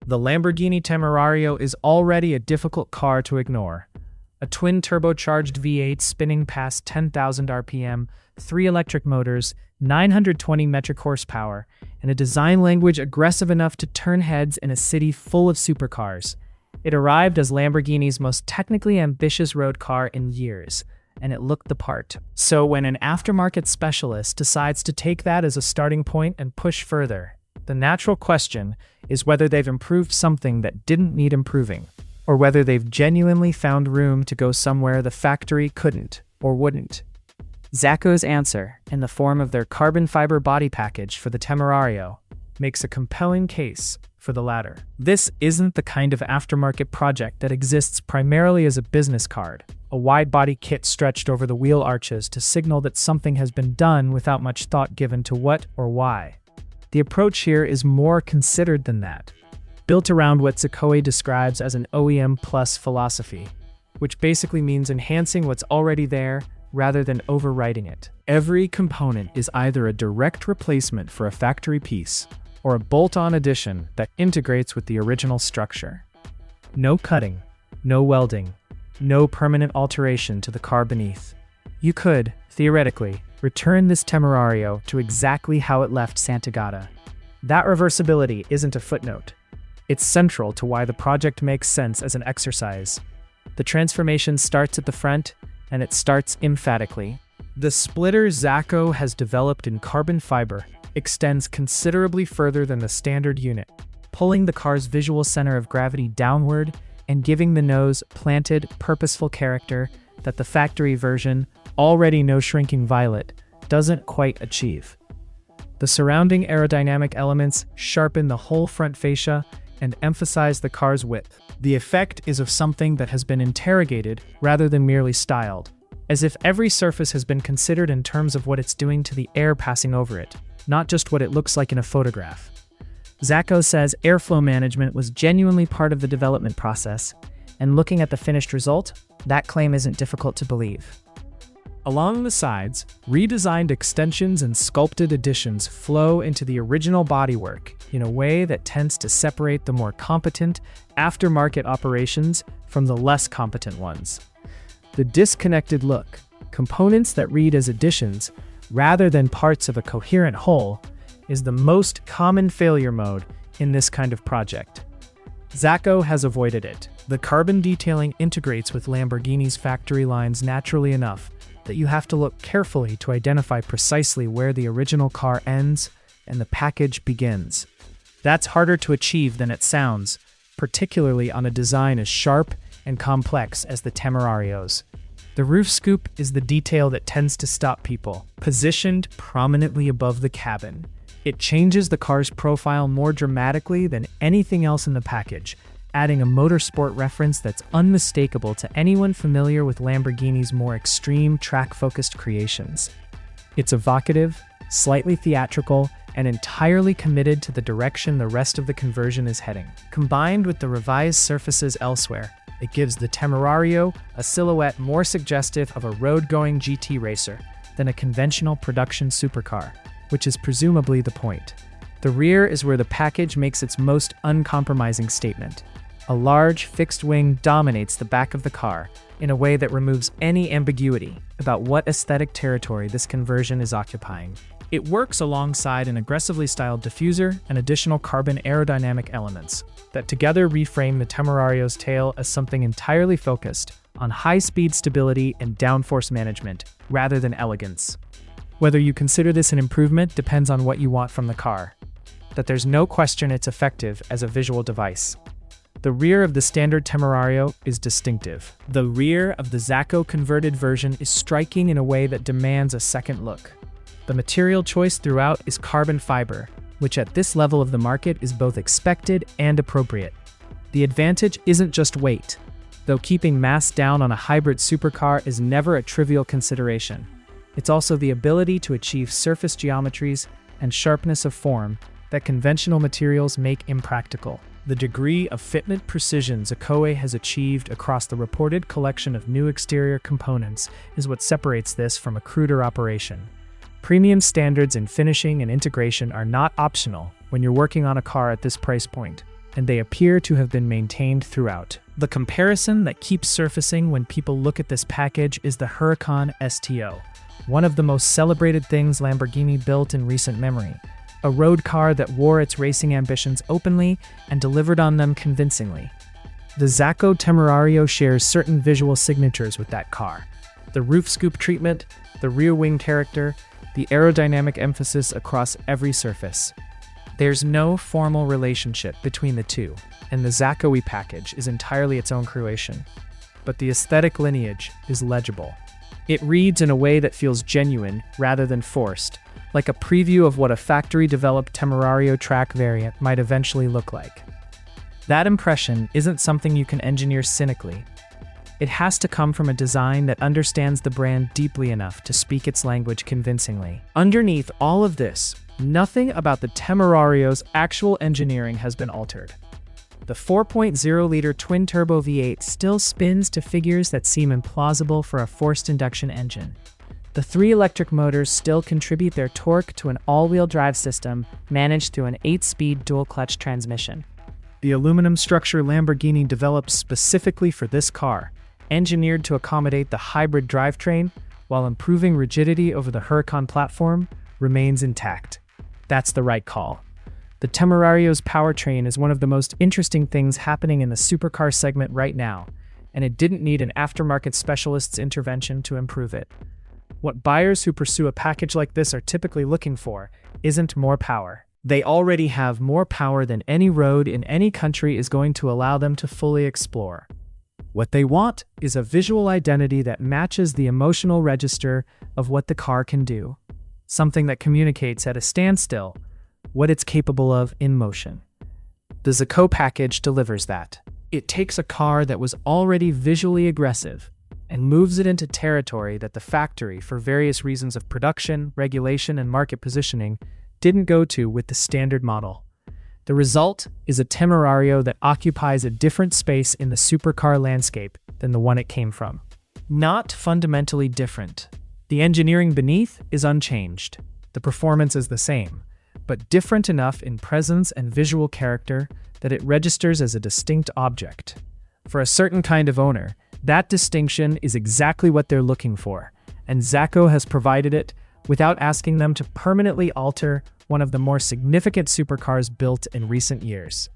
The Lamborghini Temerario is already a difficult car to ignore. A twin-turbocharged V8 spinning past 10,000 RPM, 3 electric motors, 920 metric horsepower, and a design language aggressive enough to turn heads in a city full of supercars. It arrived as Lamborghini's most technically ambitious road car in years, and it looked the part. So when an aftermarket specialist decides to take that as a starting point and push further, the natural question is whether they've improved something that didn't need improving, or whether they've genuinely found room to go somewhere the factory couldn't or wouldn't. ZACOE's answer, in the form of their carbon fiber body package for the Temerario, makes a compelling case for the latter. This isn't the kind of aftermarket project that exists primarily as a business card, a wide-body kit stretched over the wheel arches to signal that something has been done without much thought given to what or why. The approach here is more considered than that, built around what ZACOE describes as an OEM plus philosophy, which basically means enhancing what's already there rather than overwriting it. Every component is either a direct replacement for a factory piece or a bolt-on addition that integrates with the original structure. No cutting, no welding, no permanent alteration to the car beneath. You could, theoretically, return this Temerario to exactly how it left Sant'Agata. That reversibility isn't a footnote. It's central to why the project makes sense as an exercise. The transformation starts at the front, and it starts emphatically. The splitter ZACOE has developed in carbon fiber extends considerably further than the standard unit, pulling the car's visual center of gravity downward and giving the nose planted, purposeful character that the factory version, already no shrinking violet, doesn't quite achieve. The surrounding aerodynamic elements sharpen the whole front fascia and emphasize the car's width. The effect is of something that has been interrogated rather than merely styled, as if every surface has been considered in terms of what it's doing to the air passing over it, not just what it looks like in a photograph. ZACOE says airflow management was genuinely part of the development process, and looking at the finished result, that claim isn't difficult to believe. Along the sides, redesigned extensions and sculpted additions flow into the original bodywork in a way that tends to separate the more competent aftermarket operations from the less competent ones. The disconnected look, components that read as additions rather than parts of a coherent whole, is the most common failure mode in this kind of project. ZACOE has avoided it. The carbon detailing integrates with Lamborghini's factory lines naturally enough that you have to look carefully to identify precisely where the original car ends and the package begins. That's harder to achieve than it sounds, particularly on a design as sharp and complex as the Temerario's. The roof scoop is the detail that tends to stop people, positioned prominently above the cabin. It changes the car's profile more dramatically than anything else in the package, adding a motorsport reference that's unmistakable to anyone familiar with Lamborghini's more extreme track-focused creations. It's evocative, slightly theatrical, and entirely committed to the direction the rest of the conversion is heading. Combined with the revised surfaces elsewhere, it gives the Temerario a silhouette more suggestive of a road-going GT racer than a conventional production supercar, which is presumably the point. The rear is where the package makes its most uncompromising statement. A large, fixed wing dominates the back of the car in a way that removes any ambiguity about what aesthetic territory this conversion is occupying. It works alongside an aggressively styled diffuser and additional carbon aerodynamic elements that together reframe the Temerario's tail as something entirely focused on high-speed stability and downforce management rather than elegance. Whether you consider this an improvement depends on what you want from the car. That there's no question it's effective as a visual device. The rear of the standard Temerario is distinctive. The rear of the ZACOE converted version is striking in a way that demands a second look. The material choice throughout is carbon fiber, which at this level of the market is both expected and appropriate. The advantage isn't just weight, though keeping mass down on a hybrid supercar is never a trivial consideration. It's also the ability to achieve surface geometries and sharpness of form that conventional materials make impractical. The degree of fitment precision ZACOE has achieved across the reported collection of new exterior components is what separates this from a cruder operation. Premium standards in finishing and integration are not optional when you're working on a car at this price point. and they appear to have been maintained throughout. The comparison that keeps surfacing when people look at this package is the Huracan STO, one of the most celebrated things Lamborghini built in recent memory. A road car that wore its racing ambitions openly and delivered on them convincingly. The ZACOE Temerario shares certain visual signatures with that car. The roof scoop treatment, the rear wing character, the aerodynamic emphasis across every surface. There's no formal relationship between the two, and the ZACOE package is entirely its own creation. But the aesthetic lineage is legible. It reads in a way that feels genuine rather than forced, like a preview of what a factory-developed Temerario track variant might eventually look like. That impression isn't something you can engineer cynically. It has to come from a design that understands the brand deeply enough to speak its language convincingly. Underneath all of this, nothing about the Temerario's actual engineering has been altered. The 4.0-liter twin-turbo V8 still spins to figures that seem implausible for a forced induction engine. The 3 electric motors still contribute their torque to an all-wheel drive system managed through an 8-speed dual-clutch transmission. The aluminum structure Lamborghini developed specifically for this car, engineered to accommodate the hybrid drivetrain while improving rigidity over the Huracan platform, remains intact. That's the right call. The Temerario's powertrain is one of the most interesting things happening in the supercar segment right now, and it didn't need an aftermarket specialist's intervention to improve it. What buyers who pursue a package like this are typically looking for isn't more power. They already have more power than any road in any country is going to allow them to fully explore. What they want is a visual identity that matches the emotional register of what the car can do. Something that communicates at a standstill what it's capable of in motion. The ZACOE package delivers that. It takes a car that was already visually aggressive and moves it into territory that the factory, for various reasons of production, regulation, and market positioning, didn't go to with the standard model. The result is a Temerario that occupies a different space in the supercar landscape than the one it came from. Not fundamentally different. The engineering beneath is unchanged. The performance is the same, but different enough in presence and visual character that it registers as a distinct object. For a certain kind of owner, that distinction is exactly what they're looking for, and ZACOE has provided it without asking them to permanently alter one of the more significant supercars built in recent years.